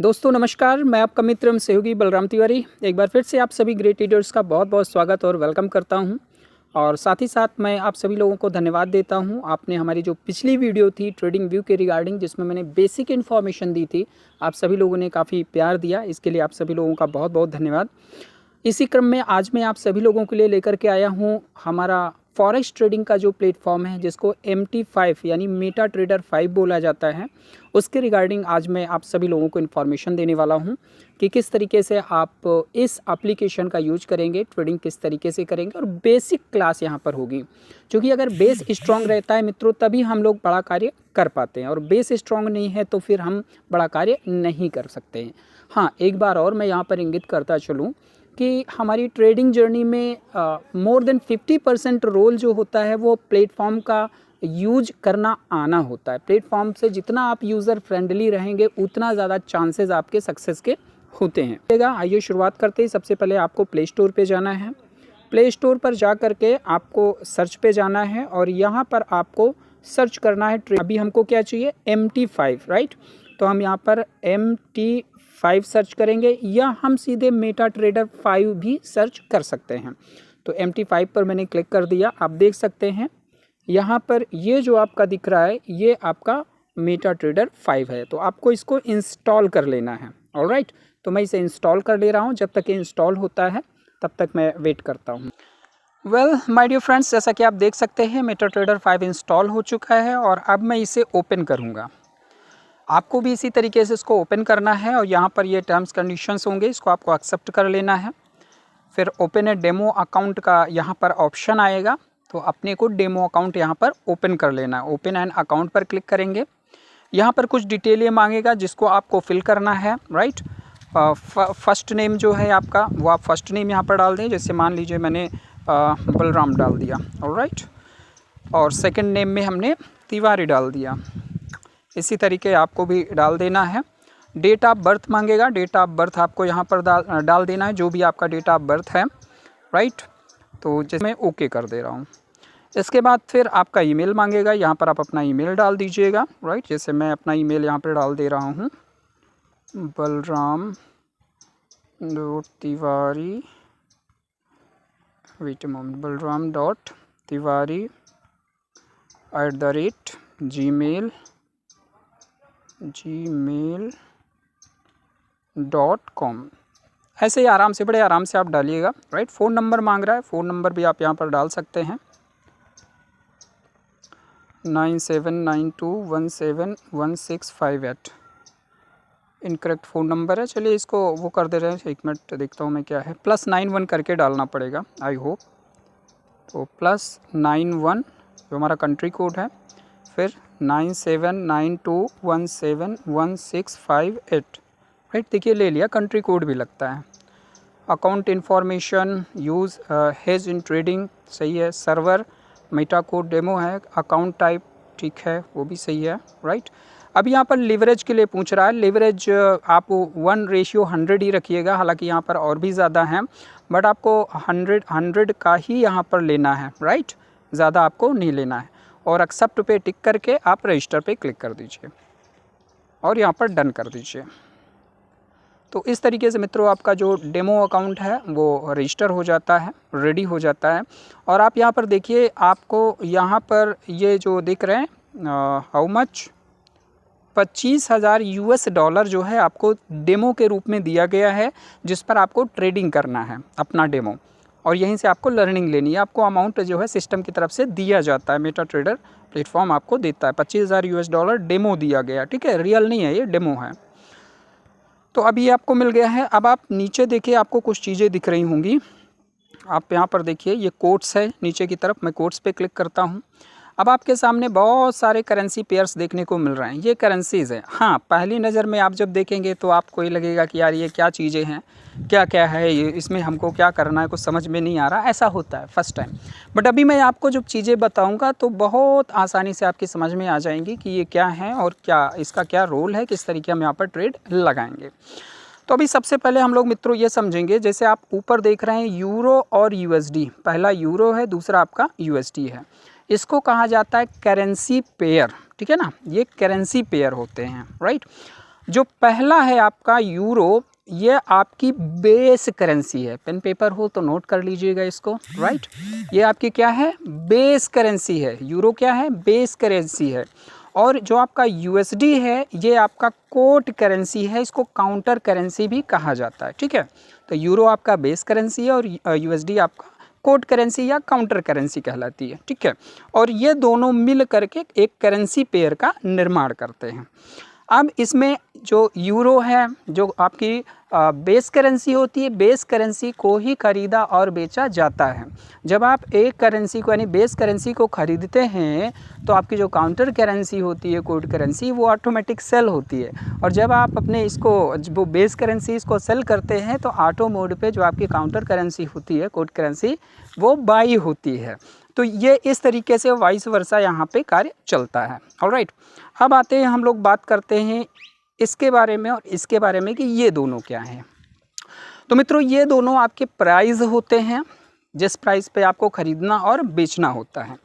दोस्तों नमस्कार, मैं आपका मित्र सहयोगी बलराम तिवारी एक बार फिर से आप सभी ग्रेट ट्रेडर्स का बहुत बहुत स्वागत और वेलकम करता हूं। और साथ ही साथ मैं आप सभी लोगों को धन्यवाद देता हूं। आपने हमारी जो पिछली वीडियो थी ट्रेडिंग व्यू के रिगार्डिंग, जिसमें मैंने बेसिक इन्फॉर्मेशन दी थी, आप सभी लोगों ने काफ़ी प्यार दिया, इसके लिए आप सभी लोगों का बहुत बहुत धन्यवाद। इसी क्रम में आज मैं आप सभी लोगों के लिए लेकर के आया हूँ हमारा फॉरेक्स ट्रेडिंग का जो प्लेटफॉर्म है, जिसको MT5 यानी मेटा ट्रेडर 5 बोला जाता है, उसके रिगार्डिंग आज मैं आप सभी लोगों को इन्फॉर्मेशन देने वाला हूं कि किस तरीके से आप इस एप्लीकेशन का यूज करेंगे, ट्रेडिंग किस तरीके से करेंगे, और बेसिक क्लास यहां पर होगी। क्योंकि अगर बेस स्ट्रांग रहता है मित्रों, तभी हम लोग बड़ा कार्य कर पाते हैं, और बेस स्ट्रांग नहीं है तो फिर हम बड़ा कार्य नहीं कर सकते हैं। हाँ, एक बार और मैं यहाँ पर इंगित करता चलूँ कि हमारी ट्रेडिंग जर्नी में मोर देन 50% रोल जो होता है वो प्लेटफॉर्म का यूज करना आना होता है। प्लेटफॉर्म से जितना आप यूज़र फ्रेंडली रहेंगे, उतना ज़्यादा चांसेस आपके सक्सेस के होते हैं। आइए शुरुआत करते हैं। सबसे पहले आपको प्ले स्टोर पे जाना है। प्ले स्टोर पर जा करके आपको सर्च पे जाना है, और यहाँ पर आपको सर्च करना है। अभी हमको क्या चाहिए? MT5, right. तो हम यहाँ पर MT5 सर्च करेंगे, या हम सीधे मेटा ट्रेडर 5 भी सर्च कर सकते हैं। तो MT5 पर मैंने क्लिक कर दिया। आप देख सकते हैं यहाँ पर ये जो आपका दिख रहा है, ये आपका मेटा ट्रेडर 5 है। तो आपको इसको इंस्टॉल कर लेना है। ऑलराइट, तो मैं इसे इंस्टॉल कर ले रहा हूँ। जब तक ये इंस्टॉल होता है तब तक मैं वेट करता हूँ। वेल माय डियर फ्रेंड्स, जैसा कि आप देख सकते हैं मेटा ट्रेडर 5 इंस्टॉल हो चुका है, और अब मैं इसे ओपन करूँगा। आपको भी इसी तरीके से इसको ओपन करना है, और यहाँ पर ये टर्म्स कंडीशंस होंगे, इसको आपको एक्सेप्ट कर लेना है। फिर ओपन ए डेमो अकाउंट का यहाँ पर ऑप्शन आएगा, तो अपने को डेमो अकाउंट यहाँ पर ओपन कर लेना है। ओपन एन अकाउंट पर क्लिक करेंगे। यहाँ पर कुछ डिटेल ये मांगेगा, जिसको आपको फिल करना है, राइट। फर्स्ट नेम जो है आपका, वो आप फर्स्ट नेम यहाँ पर डाल दें। जैसे मान लीजिए मैंने बलराम डाल दिया, ऑलराइट। और सेकंड नेम में हमने तिवारी डाल दिया। इसी तरीके आपको भी डाल देना है। डेट ऑफ बर्थ मांगेगा, डेट ऑफ बर्थ आपको यहाँ पर डाल देना है, जो भी आपका डेट ऑफ बर्थ है, राइट। तो जैसे मैं ओके कर दे रहा हूँ। इसके बाद फिर आपका ईमेल मांगेगा, यहाँ पर आप अपना ईमेल डाल दीजिएगा, राइट। जैसे मैं अपना ईमेल यहाँ पर डाल दे रहा हूँ, Balram Tiwari, wait moment, baldram.tiwari@gmail.com। ऐसे ही आराम से, बड़े आराम से आप डालिएगा, राइट। फ़ोन नंबर मांग रहा है, फ़ोन नंबर भी आप यहाँ पर डाल सकते हैं, 9792171658। इनकरेक्ट फ़ोन नंबर है, चलिए इसको वो कर दे रहे हैं। एक मिनट देखता हूँ मैं क्या है, +91 करके डालना पड़ेगा, आई होप। तो +91 जो हमारा कंट्री कोड है, फिर 9792171658, राइट। देखिए ले लिया, कंट्री कोड भी लगता है। Account information use hedge in trading, सही है। सर्वर मेटा कोड डेमो है। अकाउंट टाइप ठीक है, वो भी सही है, राइट। अब यहाँ पर लिवरेज के लिए पूछ रहा है। लिवरेज आप 1:100 ही रखिएगा, हालांकि यहाँ पर और भी ज़्यादा हैं, बट आपको 100 का ही यहाँ पर लेना है, राइट। ज़्यादा आपको नहीं लेना है। और एक्सेप्ट पे टिक करके आप रजिस्टर पे क्लिक कर दीजिए, और यहाँ पर डन कर दीजिए। तो इस तरीके से मित्रों आपका जो डेमो अकाउंट है वो रजिस्टर हो जाता है, रेडी हो जाता है। और आप यहाँ पर देखिए, आपको यहाँ पर ये जो दिख रहे हैं हाउ मच, $25,000 जो है आपको डेमो के रूप में दिया गया है, जिस पर आपको ट्रेडिंग करना है अपना डेमो, और यहीं से आपको लर्निंग लेनी है। आपको अमाउंट जो है सिस्टम की तरफ से दिया जाता है, मेटा ट्रेडर प्लेटफॉर्म आपको देता है। $25,000 डेमो दिया गया, ठीक है, रियल नहीं है, ये डेमो है। तो अभी आपको मिल गया है। अब आप नीचे देखिए, आपको कुछ चीज़ें दिख रही होंगी। आप यहाँ पर देखिए, ये कोट्स है नीचे की तरफ, मैं कोट्स पे क्लिक करता हूँ। अब आपके सामने बहुत सारे करेंसी पेयर्स देखने को मिल रहे हैं, ये करेंसीज़ हैं। हाँ, पहली नज़र में आप जब देखेंगे तो आपको ये लगेगा कि यार ये क्या चीज़ें हैं, क्या क्या है ये, इसमें हमको क्या करना है, कुछ समझ में नहीं आ रहा। ऐसा होता है फर्स्ट टाइम, बट अभी मैं आपको जो चीज़ें बताऊंगा तो बहुत आसानी से आपकी समझ में आ जाएंगी कि ये क्या है और क्या इसका क्या रोल है, किस तरीके हम यहाँ पर ट्रेड लगाएंगे। तो अभी सबसे पहले हम लोग मित्रों ये समझेंगे, जैसे आप ऊपर देख रहे हैं यूरो और यूएसडी, पहला यूरो है, दूसरा आपका यूएसडी है। इसको कहा जाता है करेंसी पेयर, ठीक है ना, ये करेंसी पेयर होते हैं, राइट। जो पहला है आपका यूरो, ये आपकी बेस करेंसी है। पेन पेपर हो तो नोट कर लीजिएगा इसको, राइट। ये आपकी क्या है, बेस करेंसी है। यूरो क्या है, बेस करेंसी है। और जो आपका यूएसडी है, ये आपका कोट करेंसी है, इसको काउंटर करेंसी भी कहा जाता है, ठीक है। तो यूरो आपका बेस करेंसी है और यूएसडी आपका कोट करेंसी या काउंटर करेंसी कहलाती है, ठीक है। और ये दोनों मिल करके एक करेंसी पेयर का निर्माण करते हैं। अब इसमें जो यूरो है, जो आपकी बेस करेंसी होती है, बेस करेंसी को ही खरीदा और बेचा जाता है। जब आप एक करेंसी को यानी बेस करेंसी को खरीदते हैं तो आपकी जो काउंटर करेंसी होती है, कोड करेंसी, वो ऑटोमेटिक सेल होती है। और जब आप अपने इसको वो बेस करेंसी इसको सेल करते हैं तो ऑटो मोड पे जो आपकी काउंटर करेंसी होती है, कोड करेंसी, वो बाई होती है। तो ये इस तरीके से वाइस वर्सा यहाँ पे कार्य चलता है। ऑलराइट, अब आते हैं हम लोग बात करते हैं इसके बारे में और इसके बारे में कि ये दोनों क्या हैं। तो मित्रों, ये दोनों आपके प्राइस होते हैं जिस प्राइस पे आपको खरीदना और बेचना होता है।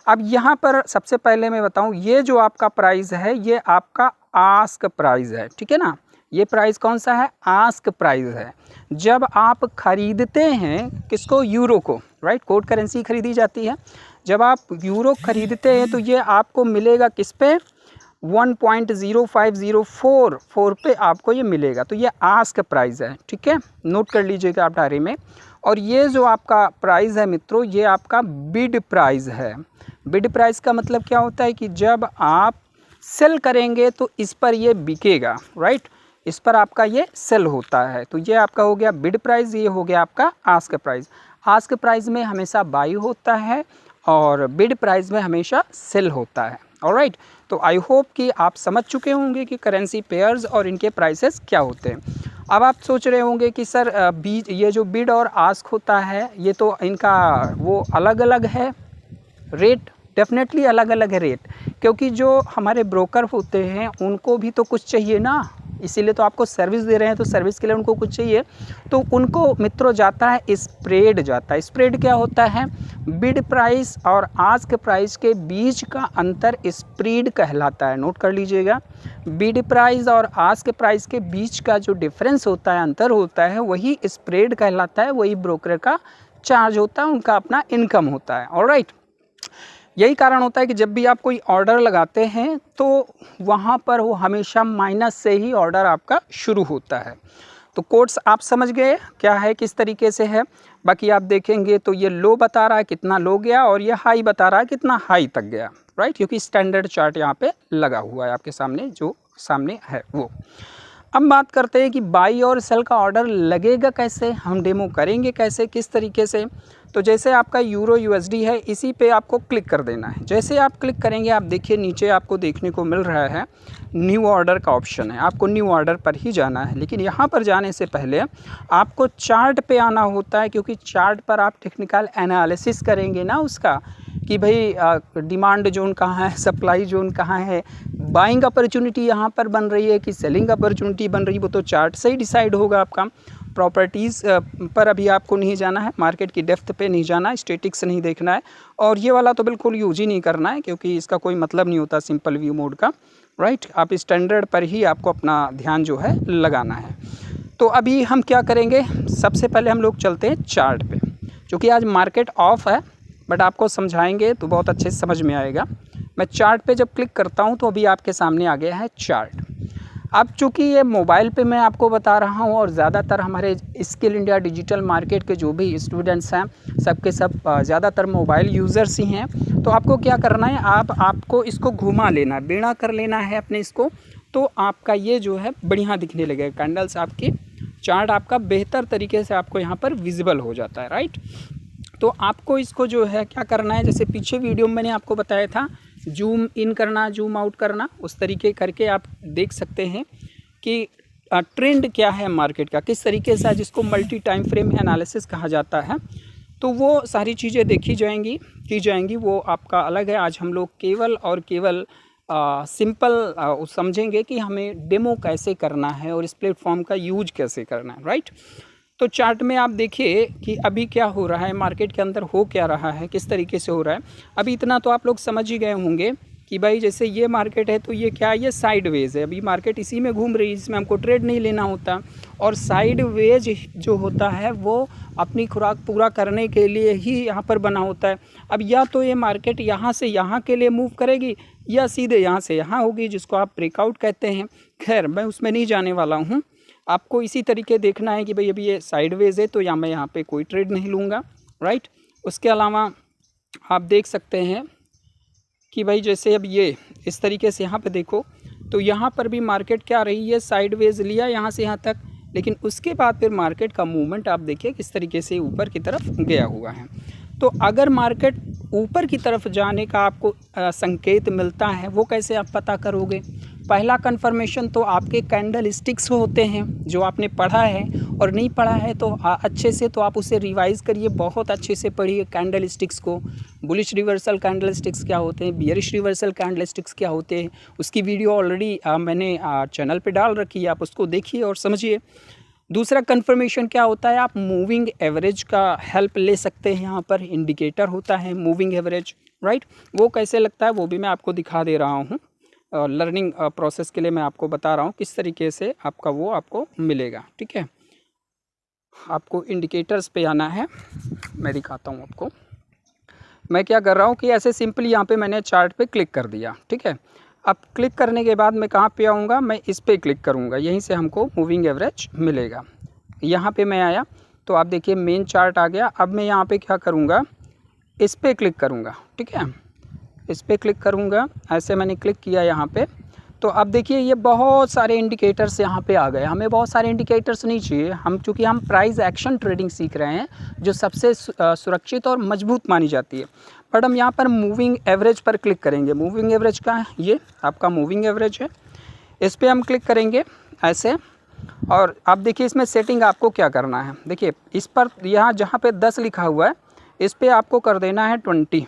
अब यहाँ पर सबसे पहले मैं बताऊँ, ये जो आपका प्राइस है ये आपका आस्क प्राइस है, ठीक है ना। ये प्राइस कौन सा है, आस्क प्राइस है। जब आप खरीदते हैं किसको, यूरो को, राइट, कोड करेंसी खरीदी जाती है। जब आप यूरो खरीदते हैं तो ये आपको मिलेगा किस पे, 1.0504 पे आपको ये मिलेगा। तो ये आस्क प्राइस है, ठीक है, नोट कर लीजिएगा आप डायरी में। और ये जो आपका प्राइस है मित्रों, ये आपका बिड प्राइस है। बिड प्राइस का मतलब क्या होता है कि जब आप सेल करेंगे तो इस पर ये बिकेगा, राइट, इस पर आपका ये सेल होता है। तो ये आपका हो गया बिड प्राइस, ये हो गया आपका आस्क प्राइस। आस्क प्राइस में हमेशा बाई होता है और बिड प्राइस में हमेशा सेल होता है। ऑलराइट, तो आई होप कि आप समझ चुके होंगे कि करेंसी पेयर्स और इनके प्राइसेस क्या होते हैं। अब आप सोच रहे होंगे कि सर ये जो बिड और आस्क होता है ये तो इनका वो अलग अलग है रेट। डेफिनेटली अलग अलग है रेट, क्योंकि जो हमारे ब्रोकर होते हैं उनको भी तो कुछ चाहिए ना, इसीलिए तो आपको सर्विस दे रहे हैं, तो सर्विस के लिए उनको कुछ चाहिए। तो उनको मित्रों जाता है स्प्रेड जाता है। स्प्रेड क्या होता है, बिड प्राइस और आस्क प्राइस के बीच का अंतर स्प्रेड कहलाता है। नोट कर लीजिएगा, बिड प्राइस और आस्क प्राइस के बीच का जो डिफरेंस होता है, अंतर होता है, वही स्प्रेड कहलाता है, वही ब्रोकर का चार्ज होता है, उनका अपना इनकम होता है। ऑलराइट, यही कारण होता है कि जब भी आप कोई ऑर्डर लगाते हैं तो वहाँ पर वो हमेशा माइनस से ही ऑर्डर आपका शुरू होता है। तो कोड्स आप समझ गए क्या है, किस तरीके से है। बाकी आप देखेंगे तो ये लो बता रहा है कितना लो गया और ये हाई बता रहा है कितना हाई तक गया, राइट, क्योंकि स्टैंडर्ड चार्ट यहाँ पे लगा हुआ है आपके सामने, जो सामने है वो। अब बात करते हैं कि बाई और सेल का ऑर्डर लगेगा कैसे, हम डेमो करेंगे कैसे, किस तरीके से। तो जैसे आपका यूरो यूएसडी है, इसी पे आपको क्लिक कर देना है। जैसे आप क्लिक करेंगे, आप देखिए नीचे आपको देखने को मिल रहा है न्यू ऑर्डर का ऑप्शन है। आपको न्यू ऑर्डर पर ही जाना है, लेकिन यहाँ पर जाने से पहले आपको चार्ट पे आना होता है, क्योंकि चार्ट पर आप टेक्निकल एनालिसिस करेंगे ना उसका, कि भाई डिमांड जोन कहाँ है, सप्लाई जोन कहाँ है, बाइंग अपॉर्चुनिटी यहाँ पर बन रही है कि सेलिंग अपॉर्चुनिटी बन रही है, वो तो चार्ट से ही डिसाइड होगा आपका। प्रॉपर्टीज़ पर अभी आपको नहीं जाना है, मार्केट की डेप्थ पे नहीं जाना है, स्टेटिक्स नहीं देखना है, और ये वाला तो बिल्कुल यूज ही नहीं करना है, क्योंकि इसका कोई मतलब नहीं होता सिंपल व्यू मोड का, राइट। आप स्टैंडर्ड पर ही आपको अपना ध्यान जो है लगाना है। तो अभी हम क्या करेंगे, सबसे पहले हम लोग चलते हैं चार्ट पे, क्योंकि आज मार्केट ऑफ है, बट आपको समझाएंगे तो बहुत अच्छे से समझ में आएगा। मैं चार्ट पे जब क्लिक करता हूँ तो अभी आपके सामने आ गया है चार्ट। अब चूँकि ये मोबाइल पे मैं आपको बता रहा हूँ और ज़्यादातर हमारे स्किल इंडिया डिजिटल मार्केट के जो भी स्टूडेंट्स हैं सबके सब ज़्यादातर मोबाइल यूज़र्स ही हैं। तो आपको क्या करना है, आपको इसको घुमा लेना है, बेड़ा कर लेना है अपने इसको, तो आपका ये जो है बढ़िया दिखने लगेगा। कैंडल्स आपकी चार्ट आपका बेहतर तरीके से आपको यहाँ पर विजिबल हो जाता है, राइट। तो आपको इसको जो है क्या करना है, जैसे पीछे वीडियो में मैंने आपको बताया था जूम इन करना, जूम आउट करना, उस तरीके करके आप देख सकते हैं कि ट्रेंड क्या है मार्केट का, किस तरीके से, जिसको मल्टी टाइम फ्रेम एनालिसिस कहा जाता है। तो वो सारी चीज़ें देखी जाएंगी, की जाएंगी, वो आपका अलग है। आज हम लोग केवल और केवल सिंपल समझेंगे कि हमें डेमो कैसे करना है और इस प्लेटफॉर्म का यूज कैसे करना है, राइट। तो चार्ट में आप देखिए कि अभी क्या हो रहा है, मार्केट के अंदर हो क्या रहा है, किस तरीके से हो रहा है। अभी इतना तो आप लोग समझ ही गए होंगे कि भाई जैसे ये मार्केट है तो ये क्या है, ये साइडवेज है, अभी मार्केट इसी में घूम रही है, इसमें हमको ट्रेड नहीं लेना होता। और साइडवेज जो होता है वो अपनी खुराक पूरा करने के लिए ही यहाँ पर बना होता है। अब या तो ये मार्केट यहाँ से यहाँ के लिए मूव करेगी या सीधे यहाँ से यहाँ होगी, जिसको आप ब्रेकआउट कहते हैं। खैर मैं उसमें नहीं जाने वाला हूँ, आपको इसी तरीके देखना है कि भाई अभी ये साइडवेज है तो या मैं यहाँ पे कोई ट्रेड नहीं लूँगा, राइट। उसके अलावा आप देख सकते हैं कि भाई जैसे अब ये इस तरीके से यहाँ पे देखो तो यहाँ पर भी मार्केट क्या रही है, साइडवेज लिया यहाँ से यहाँ तक, लेकिन उसके बाद फिर मार्केट का मूवमेंट आप देखिए किस तरीके से ऊपर की तरफ गया हुआ है। तो अगर मार्केट ऊपर की तरफ जाने का आपको संकेत मिलता है, वो कैसे आप पता करोगे? पहला कंफर्मेशन तो आपके कैंडल स्टिक्स होते हैं, जो आपने पढ़ा है, और नहीं पढ़ा है तो अच्छे से तो आप उसे रिवाइज़ करिए, बहुत अच्छे से पढ़िए कैंडल स्टिक्स को। बुलिश रिवर्सल कैंडल स्टिक्स क्या होते हैं, बियरिश रिवर्सल कैंडल स्टिक्स क्या होते हैं, उसकी वीडियो ऑलरेडी मैंने चैनल पे डाल रखी है, आप उसको देखिए और समझिए। दूसरा कंफर्मेशन क्या होता है, आप मूविंग एवरेज का हेल्प ले सकते हैं, यहाँ पर इंडिकेटर होता है मूविंग एवरेज, राइट। वो कैसे लगता है वो भी मैं आपको दिखा दे रहा हूँ, लर्निंग प्रोसेस के लिए मैं आपको बता रहा हूँ किस तरीके से आपका वो आपको मिलेगा, ठीक है। आपको इंडिकेटर्स पे आना है, मैं दिखाता हूँ आपको। मैं क्या कर रहा हूँ कि ऐसे सिंपली यहाँ पे मैंने चार्ट पे क्लिक कर दिया, ठीक है। अब क्लिक करने के बाद मैं कहाँ पे आऊँगा, मैं इस पे क्लिक करूँगा, यहीं से हमको मूविंग एवरेज मिलेगा। यहाँ पे मैं आया तो आप देखिए मेन चार्ट आ गया। अब मैं यहाँ पे क्या करूँगा, इस पे क्लिक करूँगा, ठीक है, इस पे क्लिक करूँगा। ऐसे मैंने क्लिक किया यहाँ पे, तो अब देखिए ये बहुत सारे इंडिकेटर्स यहाँ पे आ गए। हमें बहुत सारे इंडिकेटर्स नहीं चाहिए, हम चूँकि हम प्राइस एक्शन ट्रेडिंग सीख रहे हैं जो सबसे सुरक्षित और मजबूत मानी जाती है। बट हम यहाँ पर मूविंग एवरेज पर क्लिक करेंगे। मूविंग एवरेज का ये आपका मूविंग एवरेज है, इस पर हम क्लिक करेंगे ऐसे। और आप देखिए इसमें सेटिंग आपको क्या करना है, देखिए इस पर यहाँ जहाँ पे 10 लिखा हुआ है इस पर आपको कर देना है 20,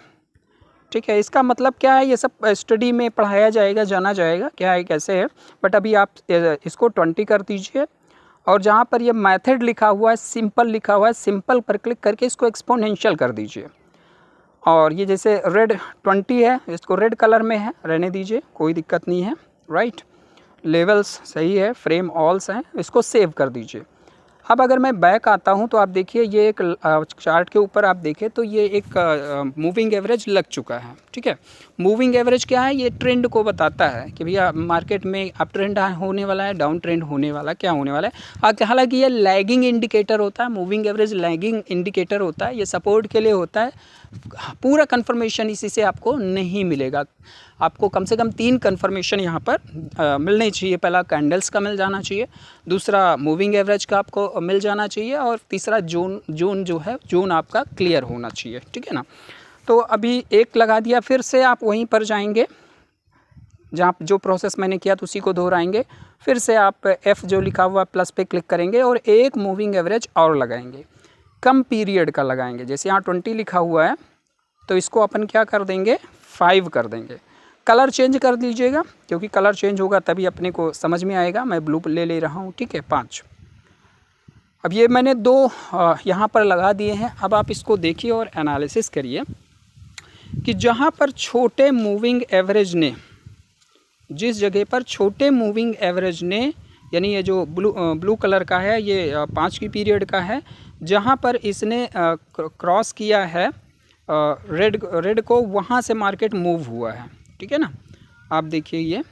ठीक है। इसका मतलब क्या है, ये सब स्टडी में पढ़ाया जाएगा, जाना जाएगा क्या है कैसे है, बट अभी आप इसको 20 कर दीजिए। और जहाँ पर ये मेथड लिखा हुआ है, सिंपल लिखा हुआ है, सिंपल पर क्लिक करके इसको एक्सपोनेंशियल कर दीजिए। और ये जैसे रेड 20 है, इसको रेड कलर में है, रहने दीजिए, कोई दिक्कत नहीं है, राइट। लेवल्स सही है, फ्रेम ऑल्स हैं, इसको सेव कर दीजिए। अब अगर मैं बैक आता हूं तो आप देखिए ये एक चार्ट के ऊपर आप देखें तो ये एक मूविंग एवरेज लग चुका है, ठीक है। मूविंग एवरेज क्या है, ये ट्रेंड को बताता है कि भैया मार्केट में अप ट्रेंड होने वाला है, डाउन ट्रेंड होने वाला, क्या होने वाला है। हालांकि ये लैगिंग इंडिकेटर होता है, मूविंग एवरेज लैगिंग इंडिकेटर होता है, ये सपोर्ट के लिए होता है। पूरा कंफर्मेशन इसी से आपको नहीं मिलेगा, आपको कम से कम 3 कंफर्मेशन यहाँ पर मिलने चाहिए। पहला कैंडल्स का मिल जाना चाहिए, दूसरा मूविंग एवरेज का आपको मिल जाना चाहिए, और तीसरा जोन जो है जोन आपका क्लियर होना चाहिए, ठीक है ना। तो अभी एक लगा दिया, फिर से आप वहीं पर जाएंगे जहाँ जो प्रोसेस मैंने किया तो उसी को दोहराएंगे। फिर से आप F जो लिखा हुआ प्लस पे क्लिक करेंगे और एक मूविंग एवरेज और लगाएंगे, कम पीरियड का लगाएंगे। जैसे यहाँ 20 लिखा हुआ है तो इसको अपन क्या कर देंगे, 5 कर देंगे। कलर चेंज कर दीजिएगा, क्योंकि कलर चेंज होगा तभी अपने को समझ में आएगा। मैं ब्लू ले रहा हूँ, ठीक है, 5। अब ये मैंने 2 यहाँ पर लगा दिए हैं। अब आप इसको देखिए और एनालिसिस करिए कि जहाँ पर छोटे मूविंग एवरेज ने, जिस जगह पर छोटे मूविंग एवरेज ने, यानी ये जो ब्लू कलर का है, ये 5 की पीरियड का है, जहाँ पर इसने क्रॉस किया है रेड को, वहाँ से मार्केट मूव हुआ है, ठीक है ना। आप देखिए ये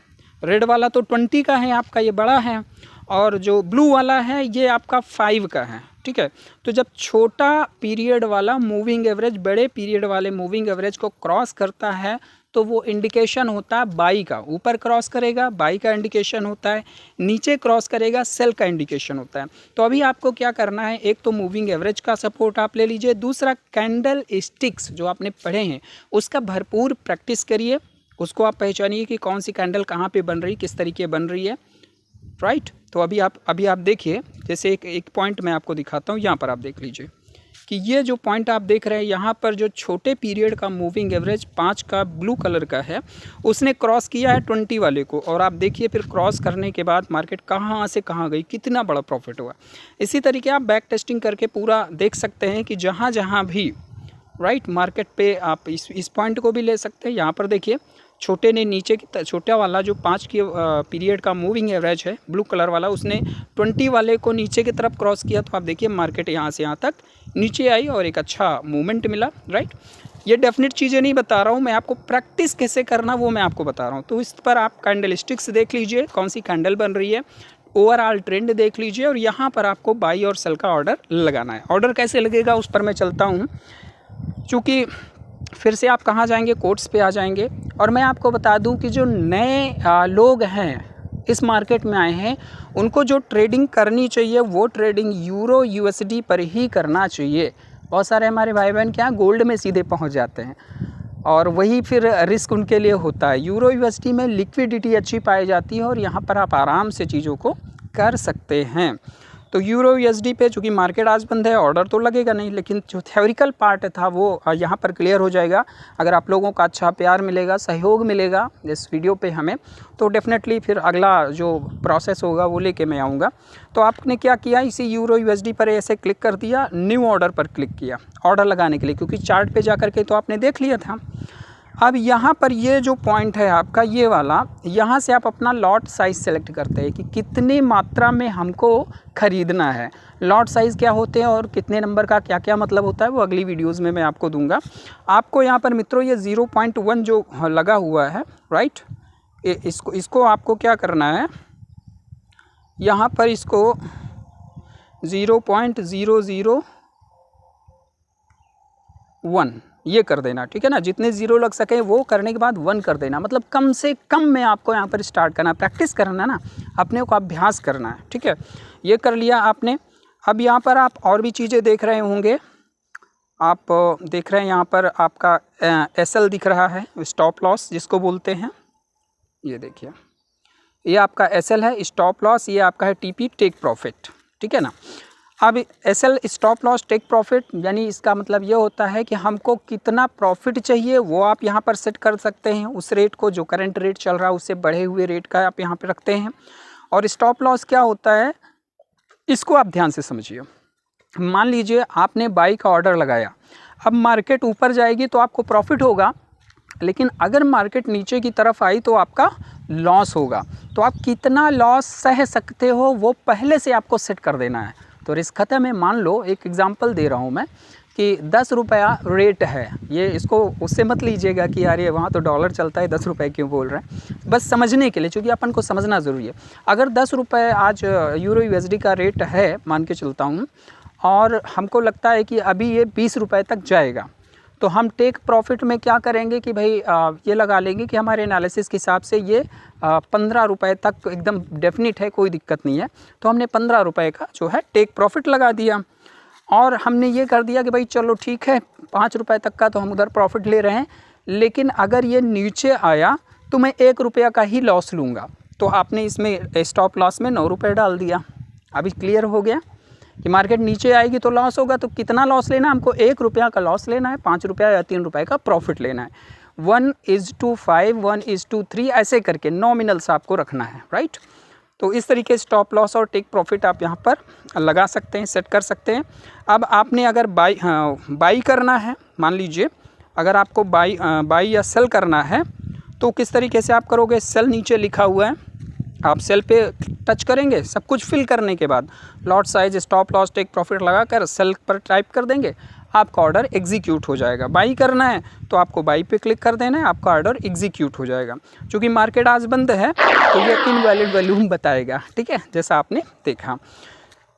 रेड वाला तो 20 का है आपका, ये बड़ा है, और जो ब्लू वाला है ये आपका 5 का है, ठीक है। तो जब छोटा पीरियड वाला मूविंग एवरेज बड़े पीरियड वाले मूविंग एवरेज को क्रॉस करता है तो वो इंडिकेशन होता है बाई का। ऊपर क्रॉस करेगा बाई का इंडिकेशन होता है, नीचे क्रॉस करेगा सेल का इंडिकेशन होता है। तो अभी आपको क्या करना है, एक तो मूविंग एवरेज का सपोर्ट आप ले लीजिए, दूसरा कैंडल स्टिक्स जो आपने पढ़े हैं उसका भरपूर प्रैक्टिस करिए, उसको आप पहचानिए कि कौन सी कैंडल कहाँ पे बन रही, किस तरीके बन रही है, राइट। तो अभी आप देखिए, जैसे एक पॉइंट मैं आपको दिखाता हूँ, यहाँ पर आप देख लीजिए कि ये जो पॉइंट आप देख रहे हैं यहाँ पर जो छोटे पीरियड का मूविंग एवरेज 5 का ब्लू कलर का है, उसने क्रॉस किया है 20 वाले को, और आप देखिए फिर क्रॉस करने के बाद मार्केट कहाँ से कहाँ गई, कितना बड़ा प्रॉफिट हुआ। इसी तरीके आप बैक टेस्टिंग करके पूरा देख सकते हैं कि जहाँ भी राइट मार्केट पे आप इस पॉइंट को भी ले सकते हैं। यहाँ पर देखिए छोटे ने नीचे की छोटा वाला जो 5 की पीरियड का मूविंग एवरेज है ब्लू कलर वाला, उसने 20 वाले को नीचे की तरफ क्रॉस किया। तो आप देखिए मार्केट यहाँ से यहाँ तक नीचे आई और एक अच्छा मूवमेंट मिला, राइट। ये डेफिनेट चीज़ें नहीं बता रहा हूँ मैं आपको, प्रैक्टिस कैसे करना वो मैं आपको बता रहा हूँ। तो इस पर आप कैंडल स्टिक्स देख लीजिए, कौन सी कैंडल बन रही है, ओवरऑल ट्रेंड देख लीजिए और यहाँ पर आपको बाई और सेल का ऑर्डर लगाना है। ऑर्डर कैसे लगेगा उस पर मैं चलता हूँ, चूँकि फिर से आप कहाँ जाएंगे, कोट्स पे आ जाएंगे। और मैं आपको बता दूं कि जो नए लोग हैं इस मार्केट में आए हैं, उनको जो ट्रेडिंग करनी चाहिए वो ट्रेडिंग यूरो यूएसडी पर ही करना चाहिए। बहुत सारे हमारे भाई बहन क्या गोल्ड में सीधे पहुंच जाते हैं और वही फिर रिस्क उनके लिए होता है। यूरो यूएसडी में लिक्विडिटी अच्छी पाई जाती है और यहाँ पर आप आराम से चीज़ों को कर सकते हैं। तो यूरो यूएसडी पे चूँकि मार्केट आज बंद है, ऑर्डर तो लगेगा नहीं, लेकिन जो थ्योरिकल पार्ट था वो यहाँ पर क्लियर हो जाएगा। अगर आप लोगों का अच्छा प्यार मिलेगा, सहयोग मिलेगा इस वीडियो पे हमें, तो डेफिनेटली फिर अगला जो प्रोसेस होगा वो लेके मैं आऊँगा। तो आपने क्या किया, इसी यूरो यूएसडी पर ऐसे क्लिक कर दिया, न्यू ऑर्डर पर क्लिक किया ऑर्डर लगाने के लिए, क्योंकि चार्ट पर जा करके तो आपने देख लिया था। अब यहाँ पर ये जो पॉइंट है आपका ये वाला, यहाँ से आप अपना लॉट साइज़ सेलेक्ट करते हैं कि कितनी मात्रा में हमको ख़रीदना है। लॉट साइज़ क्या होते हैं और कितने नंबर का क्या क्या मतलब होता है वो अगली वीडियोज़ में मैं आपको दूंगा। आपको यहाँ पर मित्रों ये 0.1 जो लगा हुआ है, राइट, इसको आपको क्या करना है, यहाँ पर इसको 0.001 ये कर देना, ठीक है ना। जितने ज़ीरो लग सके वो करने के बाद 1 कर देना, मतलब कम से कम में आपको यहाँ पर स्टार्ट करना, प्रैक्टिस करना ना, अपने को अभ्यास करना है, ठीक है। ये कर लिया आपने। अब यहाँ पर आप और भी चीज़ें देख रहे होंगे, आप देख रहे हैं यहाँ पर आपका SL दिख रहा है, स्टॉप लॉस जिसको बोलते हैं। ये देखिए ये आपका SL है स्टॉप लॉस, ये आपका है TP टेक प्रॉफिट, ठीक है ना। अब SL stop loss take profit यानी इसका मतलब ये होता है कि हमको कितना प्रॉफिट चाहिए वो आप यहाँ पर सेट कर सकते हैं। उस रेट को जो करंट रेट चल रहा है उससे बढ़े हुए रेट का आप यहाँ पे रखते हैं। और स्टॉप लॉस क्या होता है इसको आप ध्यान से समझिए। मान लीजिए आपने बाई का ऑर्डर लगाया, अब मार्केट ऊपर जाएगी तो आपको प्रॉफिट होगा, लेकिन अगर मार्केट नीचे की तरफ आई तो आपका लॉस होगा। तो आप कितना लॉस सह सकते हो वो पहले से आपको सेट कर देना है। तो रिस्क खत्म है। मान लो एक एग्जांपल दे रहा हूँ मैं कि 10 रुपया रेट है, ये इसको उससे मत लीजिएगा कि यार ये वहाँ तो डॉलर चलता है 10 रुपये क्यों बोल रहे हैं, बस समझने के लिए, क्योंकि अपन को समझना ज़रूरी है। अगर 10 रुपये आज यूरो यूएसडी का रेट है, मान के चलता हूँ, और हमको लगता है कि अभी ये 20 रुपये तक जाएगा, तो हम टेक प्रॉफिट में क्या करेंगे कि भाई ये लगा लेंगे कि हमारे एनालिसिस के हिसाब से ये 15 रुपये तक एकदम डेफिनिट है, कोई दिक्कत नहीं है। तो हमने 15 रुपये का जो है टेक प्रॉफिट लगा दिया और हमने ये कर दिया कि भाई चलो ठीक है 5 रुपये तक का तो हम उधर प्रॉफिट ले रहे हैं, लेकिन अगर ये नीचे आया तो मैं 1 रुपया का ही लॉस लूँगा। तो आपने इसमें स्टॉप लॉस में 9 रुपये डाल दिया। अभी क्लियर हो गया कि मार्केट नीचे आएगी तो लॉस होगा, तो कितना लॉस लेना है हमको, 1 रुपया का लॉस लेना है, 5 रुपया या 3 रुपये का प्रॉफिट लेना है। 1:5, 1:3 ऐसे करके नॉमिनल्स आपको रखना है, राइट। तो इस तरीके से स्टॉप लॉस और टेक प्रॉफिट आप यहाँ पर लगा सकते हैं, सेट कर सकते हैं। अब आपने अगर बाई करना है, मान लीजिए अगर आपको बाई या सेल करना है तो किस तरीके से आप करोगे। सेल नीचे लिखा हुआ है, आप सेल पे टच करेंगे, सब कुछ फिल करने के बाद lot size stop loss take profit लगाकर सेल पर टाइप कर देंगे, आपका ऑर्डर एग्जीक्यूट हो जाएगा। बाई करना है तो आपको बाई पे क्लिक कर देना है, आपका ऑर्डर एग्जीक्यूट हो जाएगा। क्योंकि मार्केट आज बंद है तो ये इनवैलिड वॉल्यूम बताएगा, ठीक है, जैसा आपने देखा।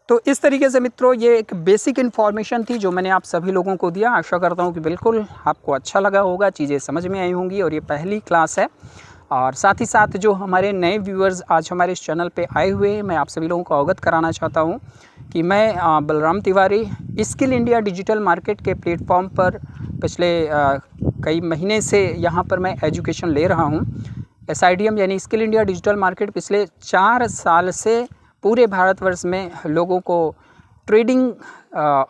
तो इस तरीके से मित्रों ये एक बेसिक इन्फॉर्मेशन थी जो मैंने आप सभी लोगों को दिया। आशा करता हूँ कि बिल्कुल आपको अच्छा लगा होगा, चीज़ें समझ में आई होंगी। और ये पहली क्लास है, और साथ ही साथ जो हमारे नए व्यूअर्स आज हमारे इस चैनल पे आए हुए हैं, मैं आप सभी लोगों को अवगत कराना चाहता हूँ कि मैं Balram Tiwari skill India digital market के प्लेटफॉर्म पर पिछले कई महीने से यहाँ पर मैं एजुकेशन ले रहा हूँ। SIDM यानी स्किल इंडिया डिजिटल मार्केट पिछले 4 साल से पूरे भारतवर्ष में लोगों को ट्रेडिंग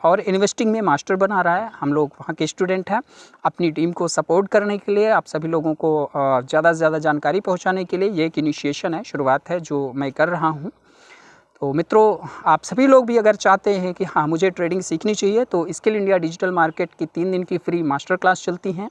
और इन्वेस्टिंग में मास्टर बना रहा है। हम लोग वहाँ के स्टूडेंट हैं। अपनी टीम को सपोर्ट करने के लिए, आप सभी लोगों को ज़्यादा से ज़्यादा जानकारी पहुँचाने के लिए ये एक इनिशिएशन है, शुरुआत है जो मैं कर रहा हूँ। तो मित्रों, आप सभी लोग भी अगर चाहते हैं कि हाँ मुझे ट्रेडिंग सीखनी चाहिए, तो स्किल इंडिया डिजिटल मार्केट की 3 दिन की फ्री मास्टर क्लास चलती हैं।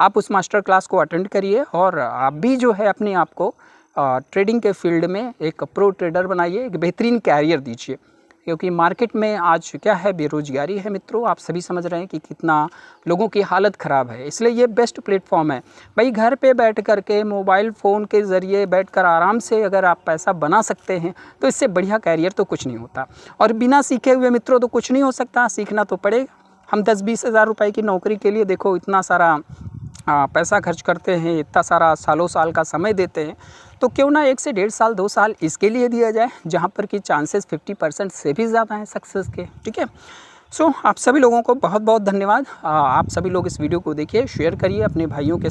आप उस मास्टर क्लास को अटेंड करिए और आप भी जो है अपने आप को ट्रेडिंग के फील्ड में एक प्रो ट्रेडर बनाइए, एक बेहतरीन कैरियर दीजिए। क्योंकि मार्केट में आज क्या है, बेरोजगारी है मित्रों, आप सभी समझ रहे हैं कि कितना लोगों की हालत ख़राब है। इसलिए ये बेस्ट प्लेटफॉर्म है भाई। घर पे बैठ कर के मोबाइल फ़ोन के ज़रिए बैठकर आराम से अगर आप पैसा बना सकते हैं तो इससे बढ़िया कैरियर तो कुछ नहीं होता। और बिना सीखे हुए मित्रों तो कुछ नहीं हो सकता, सीखना तो पड़ेगा। हम 10-20 हज़ार रुपये की नौकरी के लिए देखो इतना सारा पैसा खर्च करते हैं, इतना सारा सालों साल का समय देते हैं, तो क्यों ना 1 से 1.5 साल 2 साल इसके लिए दिया जाए, जहाँ पर कि चांसेस 50% से भी ज़्यादा हैं सक्सेस के। ठीक है। सो आप सभी लोगों को बहुत बहुत धन्यवाद। आप सभी लोग इस वीडियो को देखिए, शेयर करिए अपने भाइयों के